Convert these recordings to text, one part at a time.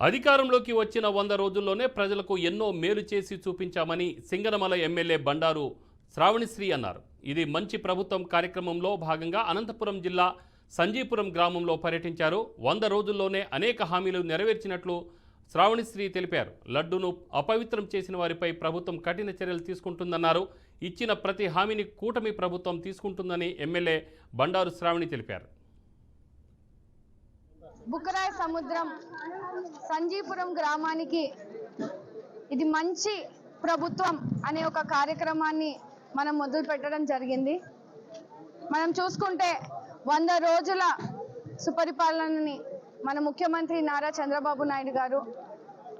అధికారంలోకి వచ్చిన 100 రోజుల్లోనే ప్రజలకు ఎన్నో మేలు చేసి చూపించామని సింగనమల ఎమ్మెల్యే బండారు శ్రావణిశ్రీ అన్నారు. ఇది మంచి ప్రభుత్వం కార్యక్రమంలో భాగంగా అనంతపురం జిల్లా సంజీపురం గ్రామంలో పర్యటించారు. 100 రోజుల్లోనే అనేక హామీలు నెరవేర్చినట్లు శ్రావణిశ్రీ తెలిపారు. లడ్డూను అపవిత్రం చేసిన వారిపై ప్రభుత్వం కఠిన చర్యలు తీసుకుంటుందన్నారు. ఇచ్చిన ప్రతి హామీని కూటమి ప్రభుత్వం తీసుకుంటుందని ఎమ్మెల్యే బండారు శ్రావణి తెలిపారు. బుక్కరాయ సముద్రం సంజీపురం గ్రామానికి ఇది మంచి ప్రభుత్వం అనే ఒక కార్యక్రమాన్ని మనం మొదలు పెట్టడం జరిగింది. మనం చూసుకుంటే 100 రోజుల సుపరిపాలనని మన ముఖ్యమంత్రి నారా చంద్రబాబు నాయుడు గారు,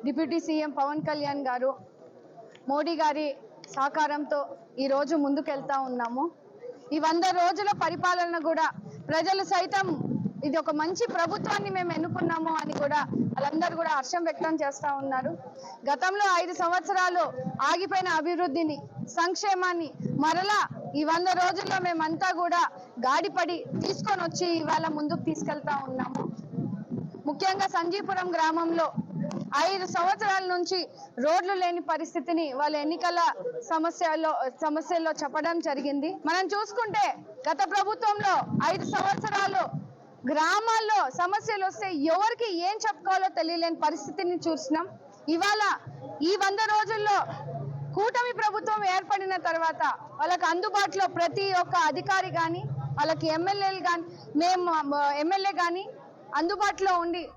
డిప్యూటీ సీఎం పవన్ కళ్యాణ్ గారు, మోడీ గారి సహకారంతో ఈరోజు ముందుకెళ్తా ఉన్నాము. ఈ 100 రోజుల పరిపాలన కూడా ప్రజలు సైతం ఇది ఒక మంచి ప్రభుత్వాన్ని మేము ఎన్నుకున్నాము అని కూడా వాళ్ళందరూ కూడా హర్షం వ్యక్తం చేస్తూ ఉన్నారు. గతంలో 5 సంవత్సరాలు ఆగిపోయిన అభివృద్ధిని, సంక్షేమాన్ని మరలా ఈ 100 రోజుల్లో మేమంతా కూడా గాడిపడి తీసుకొని వచ్చి ఇవాళ ముందుకు తీసుకెళ్తా ఉన్నాము. ముఖ్యంగా సంజీపురం గ్రామంలో 5 సంవత్సరాల నుంచి రోడ్లు లేని పరిస్థితిని వాళ్ళ ఎన్నికల సమస్యల్లో చెప్పడం జరిగింది. మనం చూసుకుంటే గత ప్రభుత్వంలో 5 సంవత్సరాలు గ్రామాల్లో సమస్యలు వస్తే ఎవరికి ఏం చెప్పుకోవాలో తెలియలేని పరిస్థితిని చూసినాం. ఇవాళ ఈ 100 రోజుల్లో కూటమి ప్రభుత్వం ఏర్పడిన తర్వాత వాళ్ళకి అందుబాటులో ప్రతి ఒక్క అధికారి కానీ, వాళ్ళకి ఎమ్మెల్యేలు కానీ, ఎమ్మెల్యే కానీ అందుబాటులో ఉండి